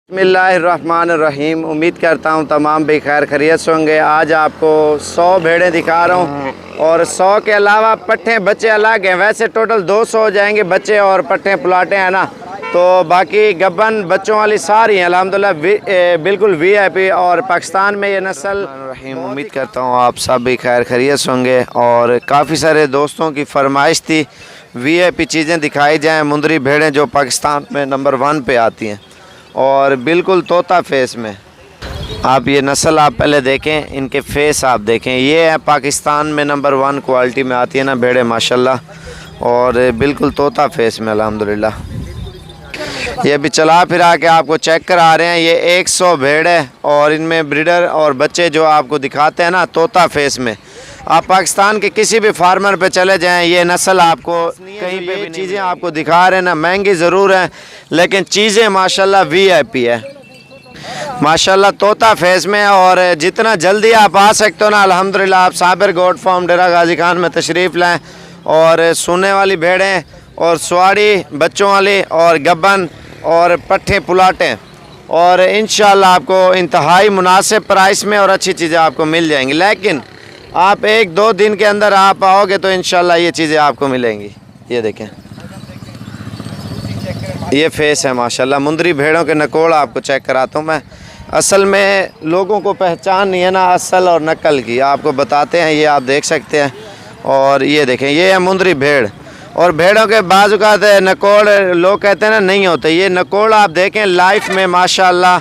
बिस्मिल्लाहिर्रहमानिर्रहीम। उम्मीद करता हूँ तमाम भी खैर खैरियत से होंगे। आज आपको 100 भेड़ें दिखा रहा हूँ और 100 के अलावा पट्ठे बच्चे अलग हैं। वैसे टोटल 200 हो जाएंगे बच्चे और पट्ठे पुलाटे हैं ना, तो बाकी गब्बन बच्चों वाली सारी हैं अल्हम्दुलिल्लाह बिल्कुल वीआईपी। और पाकिस्तान में ये नस्ल रहीम। उम्मीद करता हूँ आप सब भी खैर खैरियत से होंगे। और काफ़ी सारे दोस्तों की फरमाइश थी वीआईपी चीज़ें दिखाई जाएँ, मुंदरी भेड़ें जो पाकिस्तान में नंबर 1 पे आती हैं और बिल्कुल तोता फेस में। आप ये नस्ल आप पहले देखें, इनके फेस आप देखें। ये है पाकिस्तान में नंबर 1 क्वालिटी में आती है ना भेड़ें माशाल्लाह, और बिल्कुल तोता फेस में अल्हम्दुलिल्लाह। ये भी चला फिरा के आपको चेक करा रहे हैं। ये 100 भेड़ है और इनमें ब्रीडर और बच्चे जो आपको दिखाते हैं ना तोता फेस में। आप पाकिस्तान के किसी भी फार्मर पे चले जाएं, ये नस्ल आपको कहीं पे भी चीज़ें आपको दिखा रहे हैं ना, महंगी ज़रूर हैं लेकिन चीज़ें माशाल्लाह वीआईपी है माशाल्लाह, तोता फेस में। और जितना जल्दी आप आ सकते हो ना अल्हम्दुलिल्लाह, आप साबिर गोट फार्म डेरा गाजी खान में तशरीफ़ लाएँ। और सोने वाली भेड़ें और स्वाड़ी बच्चों वाली और गब्बन और पट्ठे पुलाटें, और इंशाल्लाह आपको इंतहाई मुनासिब प्राइस में और अच्छी चीज़ें आपको मिल जाएंगी। लेकिन आप 1-2 दिन के अंदर आप आओगे तो इंशाल्लाह ये चीज़ें आपको मिलेंगी। ये देखें, ये फेस है माशाल्लाह। मुंदरी भेड़ों के नकोड़ आपको चेक कराता हूँ मैं। असल में लोगों को पहचान नहीं है ना असल और नकल की, आपको बताते हैं। ये आप देख सकते हैं। और ये देखें, ये है मुंदरी भेड़। और भेड़ों के बाजू का नकोड़ लोग कहते हैं ना नहीं होते, ये नकोड़ आप देखें लाइफ में माशाल्लाह।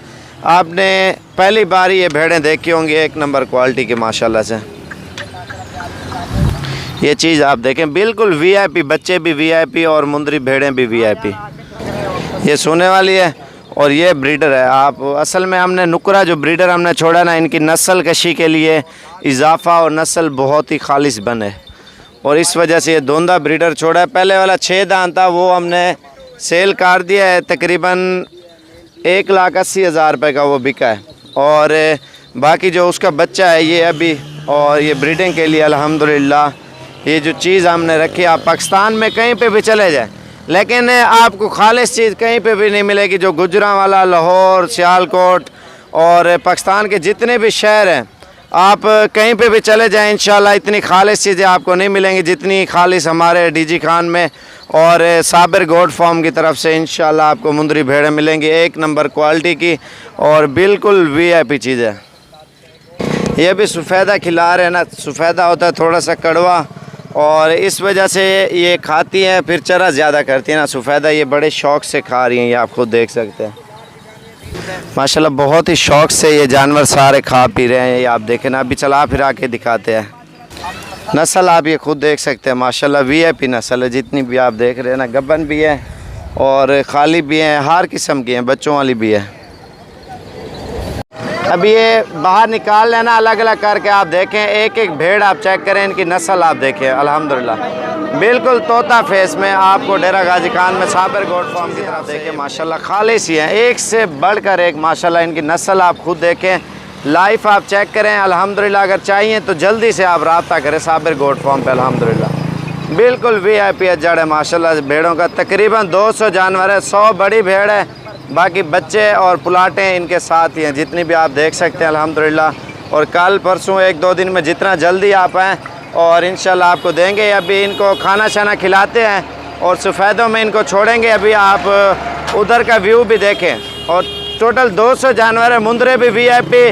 आपने पहली बार ये भेड़ें देखी होंगी, 1 नंबर क्वालिटी की माशाल्लाह से। ये चीज़ आप देखें बिल्कुल वीआईपी, बच्चे भी वीआईपी और मुंदरी भेड़ें भी वीआईपी। ये सोने वाली है और ये ब्रीडर है। आप असल में हमने नुकरा जो ब्रीडर हमने छोड़ा ना, इनकी नस्ल कशी के लिए इजाफा और नस्ल बहुत ही खालिश बने, और इस वजह से ये दोंदा ब्रीडर छोड़ा है। पहले वाला 6 दांत था, वो हमने सेल कर दिया है, तकरीबन 1,80,000 रुपये का वो बिका है। और बाकी जो उसका बच्चा है ये अभी, और ये ब्रीडिंग के लिए अल्हम्दुलिल्लाह ये जो चीज़ हमने रखी। आप पाकिस्तान में कहीं पे भी चले जाएं लेकिन आपको खालिश चीज़ कहीं पे भी नहीं मिलेगी। जो गुजरांवाला, लाहौर, सियालकोट और पाकिस्तान के जितने भी शहर हैं, आप कहीं पे भी चले जाएं इंशाल्लाह इतनी खालिश चीज़ें आपको नहीं मिलेंगी जितनी खालिश हमारे डीजी खान में और साबिर गोट फार्म की तरफ से इंशाल्लाह आपको मुंदरी भेड़ें मिलेंगी 1 नंबर क्वालिटी की और बिल्कुल वीआईपी चीज़ है। ये भी सफ़ेदा खिला रहे हैं ना, सफ़ेदा होता है थोड़ा सा कड़वा, और इस वजह से ये खाती हैं, फिर चरा ज़्यादा करती है ना सफ़ेदा। ये बड़े शौक़ से खा रही हैं, ये आप खुद देख सकते हैं माशाल्लाह। बहुत ही शौक़ से ये जानवर सारे खा पी रहे हैं। ये आप देखें ना, अभी चला फिरा के दिखाते हैं। नस्ल आप ये खुद देख सकते हैं माशाल्लाह, वीआईपी नस्ल है। जितनी भी आप देख रहे हैं ना, गब्बन भी है और खाली भी हैं, हर किस्म की हैं, बच्चों वाली भी है। अभी ये बाहर निकाल लेना अलग अलग करके आप देखें, एक एक भेड़ आप चेक करें, इनकी नस्ल आप देखें अल्हम्दुलिल्लाह बिल्कुल तोता फेस में। आपको डेरा गाजी खान में साबिर गोट फार्म की तरफ देखें माशाल्लाह खालिश ही हैं, एक से बढ़कर एक माशाल्लाह। इनकी नस्ल आप खुद देखें, लाइफ आप चेक करें अल्हम्दुलिल्लाह। अगर चाहिए तो जल्दी से आप रब्ता करें साबिर गोट फार्म पे अल्हम्दुलिल्लाह बिल्कुल वीआईपी जड़ है माशाल्लाह। भेड़ों का तकरीबन 200 जानवर है, 100 बड़ी भेड़ है, बाकी बच्चे और पुलाटें इनके साथ ही हैं जितनी भी आप देख सकते हैं अल्हम्दुलिल्लाह। और कल परसों 1-2 दिन में जितना जल्दी आप आएँ और इंशाल्लाह आपको देंगे। अभी इनको खाना शाना खिलाते हैं और सफ़ेदों में इनको छोड़ेंगे। अभी आप उधर का व्यू भी देखें। और टोटल 200 जानवर है, मुंदरे भी वीआईपी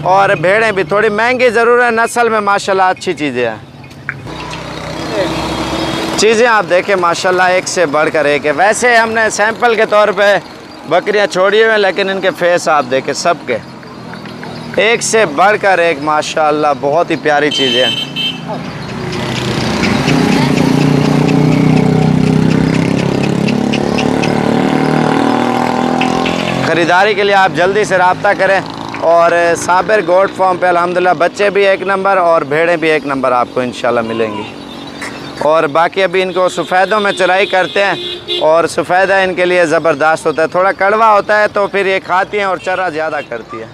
और भेड़ें भी थोड़ी महंगी ज़रूर है, नस्ल में माशाल्लाह अच्छी चीज़ें हैं। चीज़ें आप देखें माशाल्लाह एक से बढ़कर एक है। वैसे हमने सैंपल के तौर पे बकरियां छोड़ी हुई हैं, लेकिन इनके फेस आप देखें सबके एक से बढ़कर एक माशाल्लाह, बहुत ही प्यारी चीज़ें हैं। ख़रीदारी के लिए आप जल्दी से रब्ता करें और साबिर गोट फार्म पे अल्हम्दुलिल्लाह बच्चे भी 1 नंबर और भेड़ें भी 1 नंबर आपको इंशाल्लाह मिलेंगी। और बाकी अभी इनको सफ़ेदों में चराई करते हैं और सफ़ेदा इनके लिए ज़बरदस्त होता है, थोड़ा कड़वा होता है तो फिर ये खाती हैं और चरा ज़्यादा करती है।